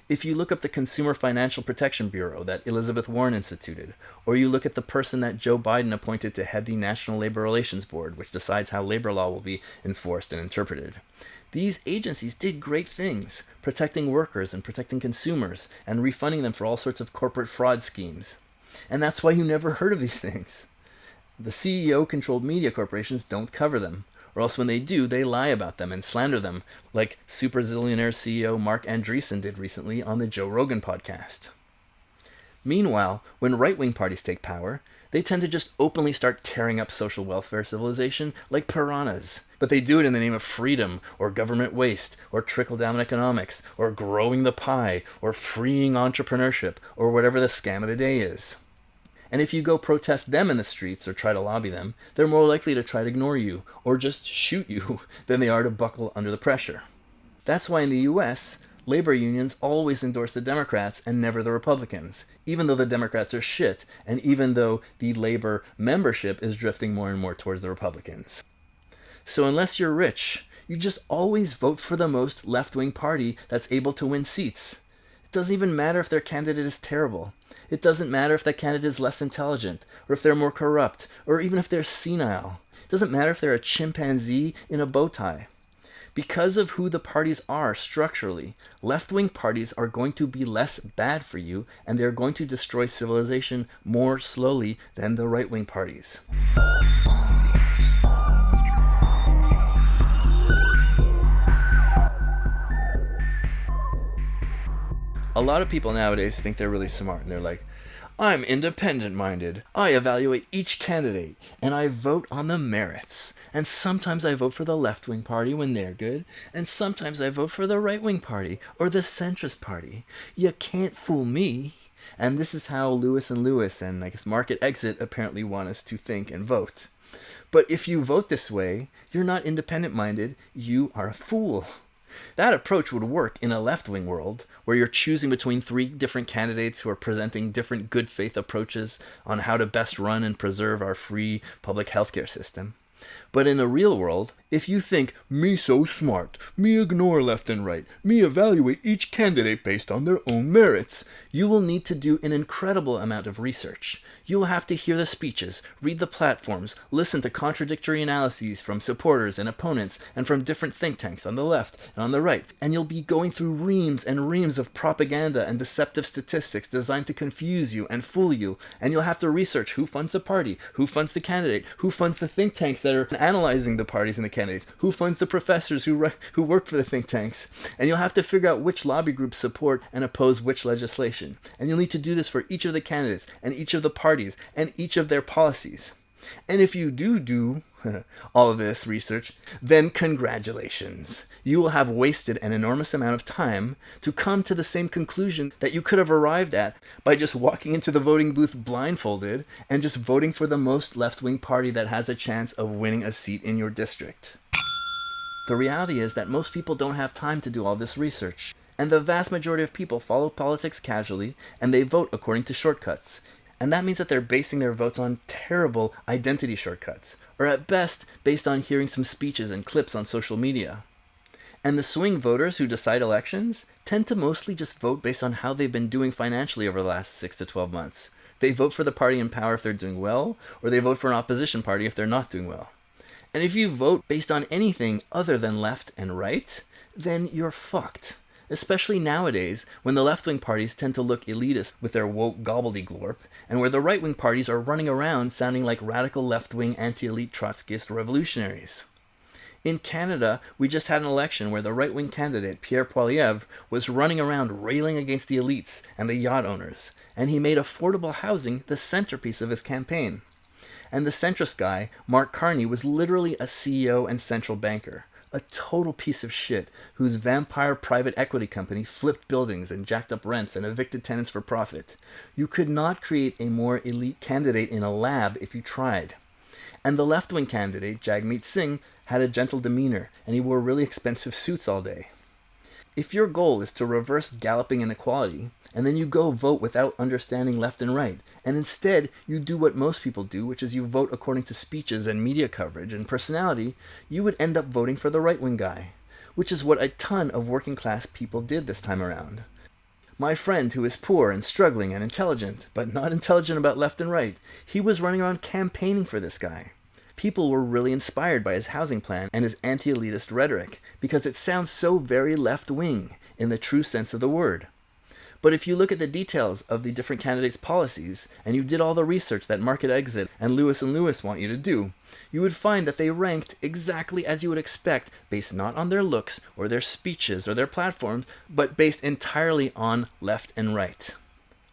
If you look up the Consumer Financial Protection Bureau that Elizabeth Warren instituted, or you look at the person that Joe Biden appointed to head the National Labor Relations Board, which decides how labor law will be enforced and interpreted, these agencies did great things, protecting workers and protecting consumers, and refunding them for all sorts of corporate fraud schemes. And that's why you never heard of these things. The CEO-controlled media corporations don't cover them, or else when they do, they lie about them and slander them, like super zillionaire CEO Mark Andreessen did recently on the Joe Rogan podcast. Meanwhile, when right-wing parties take power, they tend to just openly start tearing up social welfare civilization like piranhas. But they do it in the name of freedom, or government waste, or trickle-down economics, or growing the pie, or freeing entrepreneurship, or whatever the scam of the day is. And if you go protest them in the streets or try to lobby them, they're more likely to try to ignore you, or just shoot you, than they are to buckle under the pressure. That's why in the US, labor unions always endorse the Democrats and never the Republicans, even though the Democrats are shit, and even though the labor membership is drifting more and more towards the Republicans. So unless you're rich, you just always vote for the most left-wing party that's able to win seats. doesn't even matter if their candidate is terrible. It doesn't matter if that candidate is less intelligent, or if they're more corrupt, or even if they're senile. It doesn't matter if they're a chimpanzee in a bow tie. Because of who the parties are structurally, left-wing parties are going to be less bad for you, and they're going to destroy civilization more slowly than the right-wing parties. A lot of people nowadays think they're really smart, and they're like, I'm independent-minded. I evaluate each candidate, and I vote on the merits. And sometimes I vote for the left-wing party when they're good, and sometimes I vote for the right-wing party or the centrist party. You can't fool me. And this is how Lewis and Lewis and I guess Market Exit apparently want us to think and vote. But if you vote this way, you're not independent-minded, you are a fool. That approach would work in a left-wing world, where you're choosing between 3 different candidates who are presenting different good faith approaches on how to best run and preserve our free public healthcare system. But in a real world, if you think, me so smart, me ignore left and right, me evaluate each candidate based on their own merits, you will need to do an incredible amount of research. You will have to hear the speeches, read the platforms, listen to contradictory analyses from supporters and opponents and from different think tanks on the left and on the right, and you'll be going through reams and reams of propaganda and deceptive statistics designed to confuse you and fool you, and you'll have to research who funds the party, who funds the candidate, who funds the think tanks that are analyzing the parties and the candidates, who funds the professors who work for the think tanks, and you'll have to figure out which lobby groups support and oppose which legislation. And you'll need to do this for each of the candidates and each of the parties and each of their policies. And if you do all of this research, then congratulations. You will have wasted an enormous amount of time to come to the same conclusion that you could have arrived at by just walking into the voting booth blindfolded and just voting for the most left-wing party that has a chance of winning a seat in your district. The reality is that most people don't have time to do all this research, and the vast majority of people follow politics casually and they vote according to shortcuts. And that means that they're basing their votes on terrible identity shortcuts, or at best, based on hearing some speeches and clips on social media. And the swing voters who decide elections tend to mostly just vote based on how they've been doing financially over the last 6 to 12 months. They vote for the party in power if they're doing well, or they vote for an opposition party if they're not doing well. And if you vote based on anything other than left and right, then you're fucked. Especially nowadays, when the left-wing parties tend to look elitist with their woke gobbledygook, and where the right-wing parties are running around sounding like radical left-wing anti-elite Trotskyist revolutionaries. In Canada, we just had an election where the right-wing candidate, Pierre Poilievre, was running around railing against the elites and the yacht owners, and he made affordable housing the centerpiece of his campaign. And the centrist guy, Mark Carney, was literally a CEO and central banker. A total piece of shit whose vampire private equity company flipped buildings and jacked up rents and evicted tenants for profit. You could not create a more elite candidate in a lab if you tried. And the left-wing candidate, Jagmeet Singh, had a gentle demeanor, and he wore really expensive suits all day. If your goal is to reverse galloping inequality, and then you go vote without understanding left and right, and instead you do what most people do, which is you vote according to speeches and media coverage and personality, you would end up voting for the right-wing guy, which is what a ton of working-class people did this time around. My friend, who is poor and struggling and intelligent, but not intelligent about left and right, he was running around campaigning for this guy. People were really inspired by his housing plan and his anti-elitist rhetoric, because it sounds so very left-wing in the true sense of the word. But if you look at the details of the different candidates' policies, and you did all the research that Market Exit and Lewis want you to do, you would find that they ranked exactly as you would expect, based not on their looks or their speeches or their platforms, but based entirely on left and right.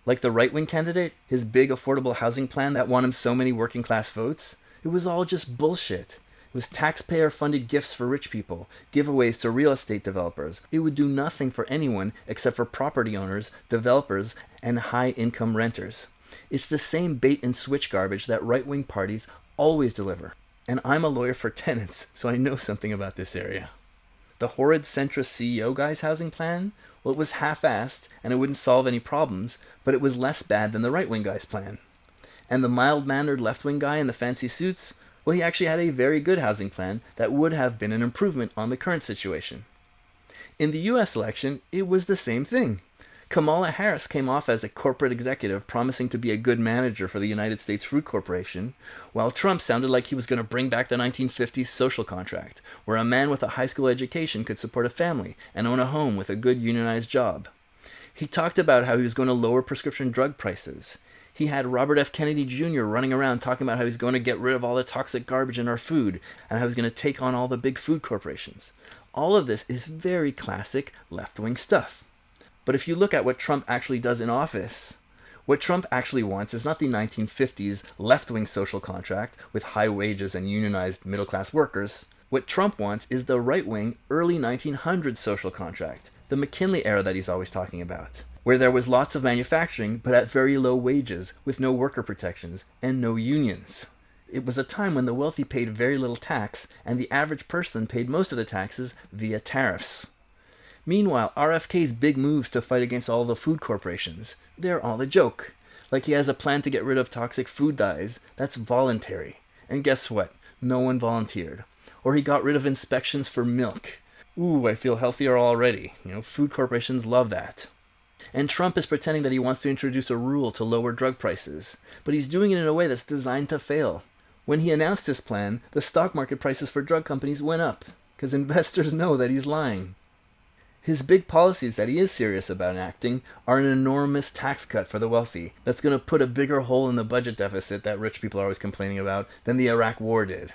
Like the right-wing candidate, his big affordable housing plan that won him so many working-class votes, it was all just bullshit. It was taxpayer-funded gifts for rich people, giveaways to real estate developers. It would do nothing for anyone except for property owners, developers, and high-income renters. It's the same bait-and-switch garbage that right-wing parties always deliver. And I'm a lawyer for tenants, so I know something about this area. The horrid centrist CEO guy's housing plan? Well, it was half-assed, and it wouldn't solve any problems, but it was less bad than the right-wing guy's plan. And the mild-mannered left-wing guy in the fancy suits? Well, he actually had a very good housing plan that would have been an improvement on the current situation. In the US election, it was the same thing. Kamala Harris came off as a corporate executive promising to be a good manager for the United States Fruit Corporation, while Trump sounded like he was going to bring back the 1950s social contract, where a man with a high school education could support a family and own a home with a good unionized job. He talked about how he was going to lower prescription drug prices. He had Robert F. Kennedy Jr. running around talking about how he's going to get rid of all the toxic garbage in our food and how he's going to take on all the big food corporations. All of this is very classic left-wing stuff. But if you look at what Trump actually does in office, what Trump actually wants is not the 1950s left-wing social contract with high wages and unionized middle-class workers. What Trump wants is the right-wing early 1900s social contract, the McKinley era that he's always talking about, where there was lots of manufacturing but at very low wages with no worker protections and no unions. It was a time when the wealthy paid very little tax and the average person paid most of the taxes via tariffs. Meanwhile, RFK's big moves to fight against all the food corporations, they're all a joke. Like he has a plan to get rid of toxic food dyes, that's voluntary. And guess what? No one volunteered. Or he got rid of inspections for milk. Ooh, I feel healthier already. Food corporations love that. And Trump is pretending that he wants to introduce a rule to lower drug prices, but he's doing it in a way that's designed to fail. When he announced his plan, the stock market prices for drug companies went up, because investors know that he's lying. His big policies that he is serious about enacting are an enormous tax cut for the wealthy that's going to put a bigger hole in the budget deficit that rich people are always complaining about than the Iraq War did.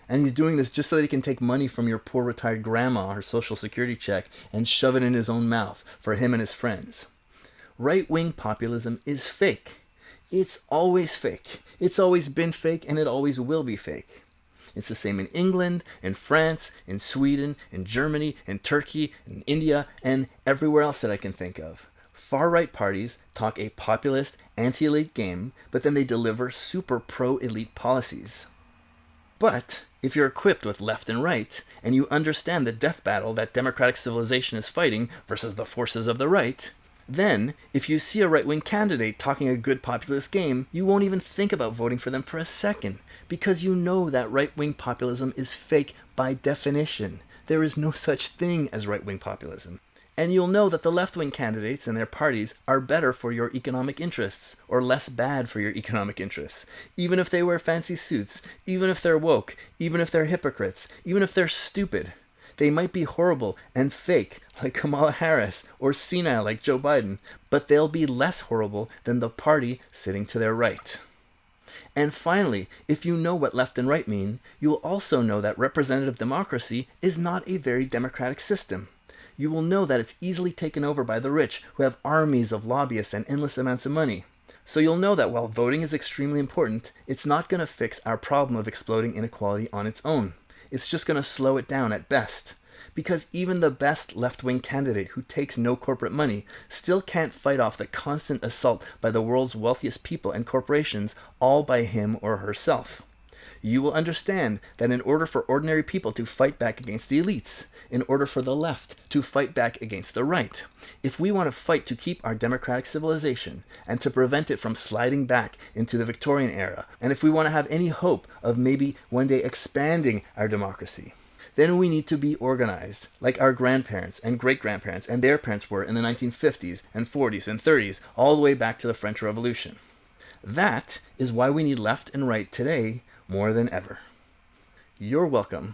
And he's doing this just so that he can take money from your poor retired grandma, her social security check, and shove it in his own mouth for him and his friends. Right-wing populism is fake. It's always fake. It's always been fake, and it always will be fake. It's the same in England, in France, in Sweden, in Germany, in Turkey, in India, and everywhere else that I can think of. Far-right parties talk a populist, anti-elite game, but then they deliver super pro-elite policies. But if you're equipped with left and right, and you understand the death battle that democratic civilization is fighting versus the forces of the right, then, if you see a right-wing candidate talking a good populist game, you won't even think about voting for them for a second, because you know that right-wing populism is fake by definition. There is no such thing as right-wing populism. And you'll know that the left-wing candidates and their parties are better for your economic interests, or less bad for your economic interests. Even if they wear fancy suits, even if they're woke, even if they're hypocrites, even if they're stupid. They might be horrible and fake, like Kamala Harris, or senile, like Joe Biden, but they'll be less horrible than the party sitting to their right. And finally, if you know what left and right mean, you'll also know that representative democracy is not a very democratic system. You will know that it's easily taken over by the rich, who have armies of lobbyists and endless amounts of money. So you'll know that while voting is extremely important, it's not going to fix our problem of exploding inequality on its own. It's just going to slow it down at best. Because even the best left-wing candidate who takes no corporate money still can't fight off the constant assault by the world's wealthiest people and corporations all by him or herself. You will understand that in order for ordinary people to fight back against the elites, in order for the left to fight back against the right, if we want to fight to keep our democratic civilization and to prevent it from sliding back into the Victorian era, and if we want to have any hope of maybe one day expanding our democracy, then we need to be organized, like our grandparents and great-grandparents and their parents were in the 1950s and 40s and 30s, all the way back to the French Revolution. That is why we need left and right today more than ever. You're welcome.